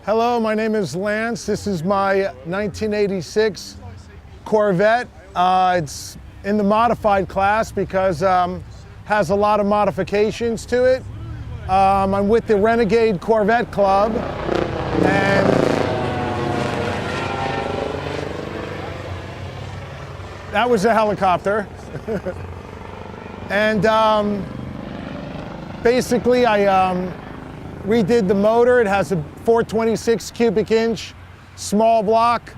Hello, my name is Lance. This is my 1986 Corvette. It's in the modified class because has a lot of modifications to it. I'm with the Renegade Corvette Club, and that was a helicopter. And basically I redid the motor. It has a 426 cubic inch small block,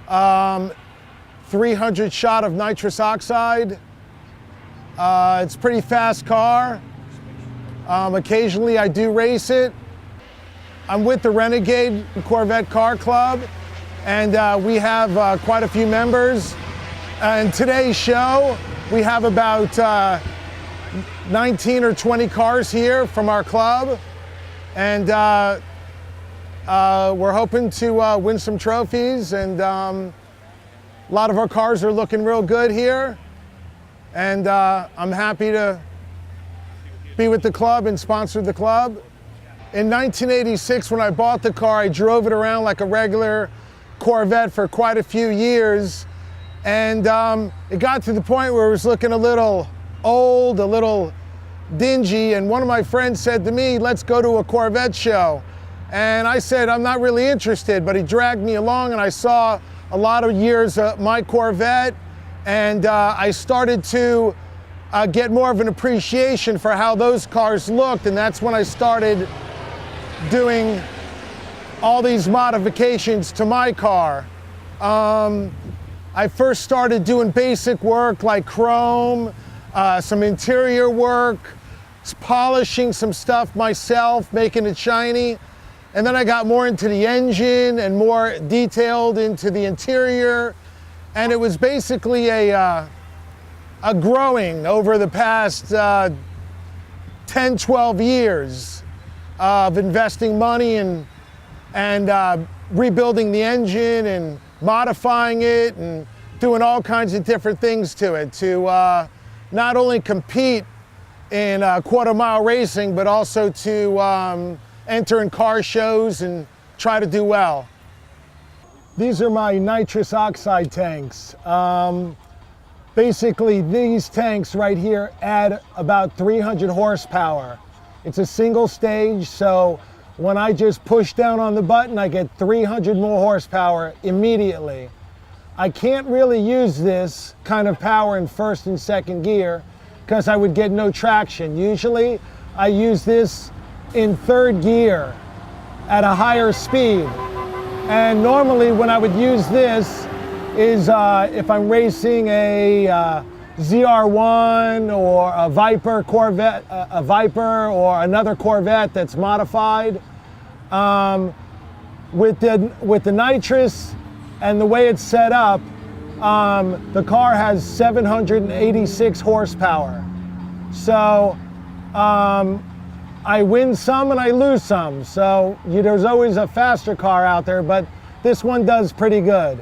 300 shot of nitrous oxide. It's a pretty fast car. Occasionally I do race it. I'm with the Renegade Corvette Car Club, and we have quite a few members. In today's show, we have about 19 or 20 cars here from our club, and we're hoping to win some trophies, and a lot of our cars are looking real good here, and I'm happy to be with the club and sponsor the club. In 1986, when I bought the car, I drove it around like a regular Corvette for quite a few years, and it got to the point where it was looking a little old, a little dingy, and one of my friends said to me, "Let's go to a Corvette show." And I said, "I'm not really interested," but he dragged me along, and I saw a lot of years of my Corvette, and I started to get more of an appreciation for how those cars looked, and that's when I started doing all these modifications to my car. I first started doing basic work like chrome, some interior work, polishing some stuff myself, making it shiny. And then I got more into the engine and more detailed into the interior. And it was basically a growing over the past 10, 12 years of investing money and rebuilding the engine and modifying it and doing all kinds of different things to it to not only compete in quarter-mile racing, but also to enter in car shows and try to do well. These are my nitrous oxide tanks. Basically, these tanks right here add about 300 horsepower. It's a single stage, so when I just push down on the button, I get 300 more horsepower immediately. I can't really use this kind of power in first and second gear because I would get no traction. Usually, I use this in third gear at a higher speed. And normally when I would use this is if I'm racing a ZR1 or a Viper Corvette, a Viper or another Corvette that's modified. With the nitrous and the way it's set up, the car has 786 horsepower. So I win some and I lose some. So there's always a faster car out there, but this one does pretty good.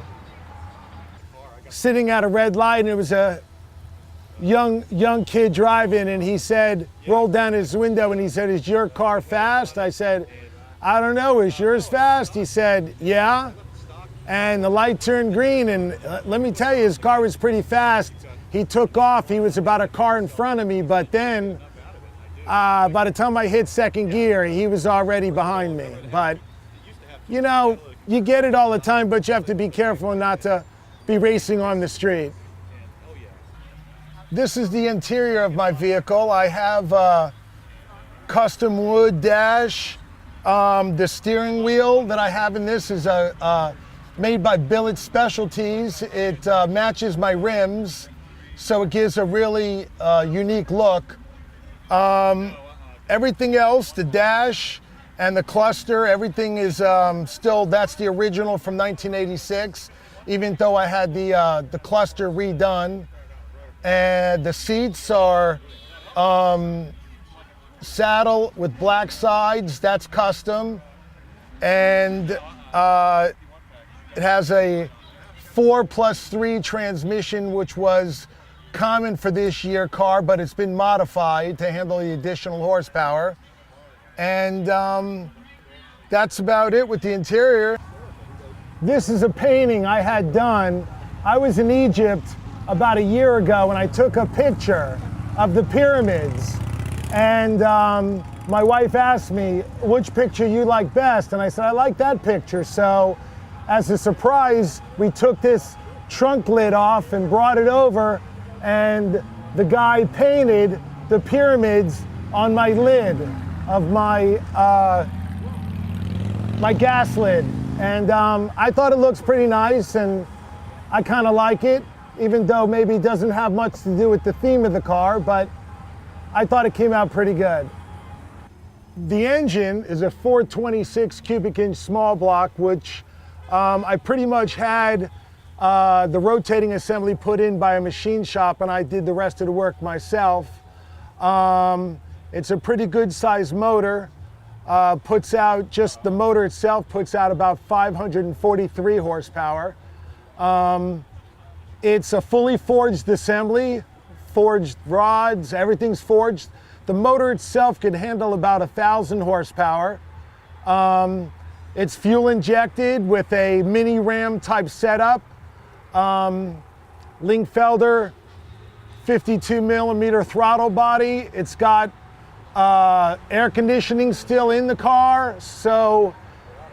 Sitting at a red light, and it was a young kid driving, and he said, rolled down his window and he said, "Is your car fast?" I said, "I don't know, is yours fast?" He said, "Yeah." And the light turned green, and let me tell you, his car was pretty fast. He took off. He was about a car in front of me, but then by the time I hit second gear, he was already behind me. But, you know, you get it all the time, but you have to be careful not to be racing on the street. This is the interior of my vehicle. I have a custom wood dash. The steering wheel that I have in this is made by Billet Specialties. It matches my rims, so it gives a really unique look. Everything else, the dash and the cluster, everything is still, that's the original from 1986, even though I had the cluster redone. And the seats are saddle with black sides, that's custom. And it has a 4+3 transmission, which was common for this year car, but it's been modified to handle the additional horsepower. And that's about it with the interior. This is a painting I had done. I was in Egypt about a year ago and I took a picture of the pyramids. And my wife asked me, which picture you like best? And I said, I like that picture. So as a surprise, we took this trunk lid off and brought it over, and the guy painted the pyramids on my lid of my my gas lid. And I thought it looks pretty nice, and I kind of like it, even though maybe it doesn't have much to do with the theme of the car, but I thought it came out pretty good. The engine is a 426 cubic inch small block, which I pretty much had the rotating assembly put in by a machine shop, and I did the rest of the work myself. It's a pretty good sized motor. Puts out, just the motor itself puts out about 543 horsepower. It's a fully forged assembly, forged rods, everything's forged. The motor itself can handle about 1,000 horsepower. It's fuel injected with a mini ram type setup. Linkfelder 52 millimeter throttle body. It's got air conditioning still in the car, so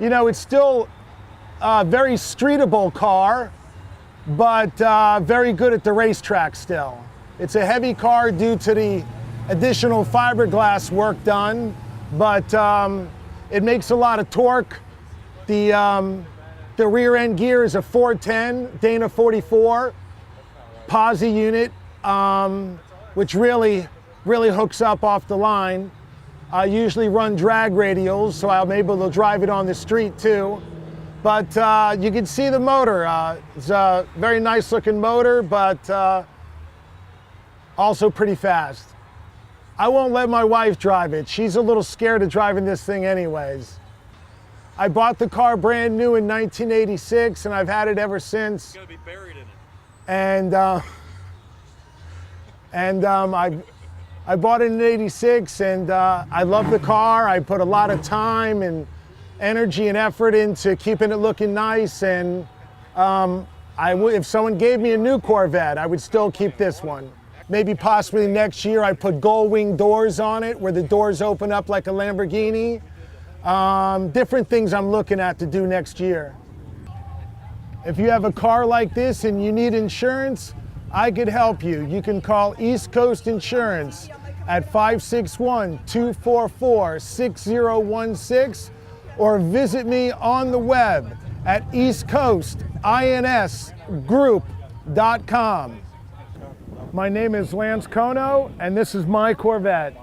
you know it's still a very streetable car, but very good at the racetrack still. It's a heavy car due to the additional fiberglass work done, but it makes a lot of torque. The rear end gear is a 410 Dana 44 posi unit, which really hooks up off the line. I usually run drag radials, so I'm able to drive it on the street too. But you can see the motor. It's a very nice looking motor, but also pretty fast. I won't let my wife drive it. She's a little scared of driving this thing anyways. I bought the car brand new in 1986, and I've had it ever since. It's gonna be buried in it. And I bought it in if and I love the car. I put a lot of time and energy and effort into keeping it looking nice. And if someone gave me a new Corvette, I would still keep this one. Maybe possibly next year I put gold wing doors on it where the doors open up like a Lamborghini. Different things I'm looking at to do next year. If you have a car like this and you need insurance, I could help you. You can call East Coast Insurance at 561-244-6016 or visit me on the web at eastcoastinsgroup.com. My name is Lance Kono, and this is my Corvette.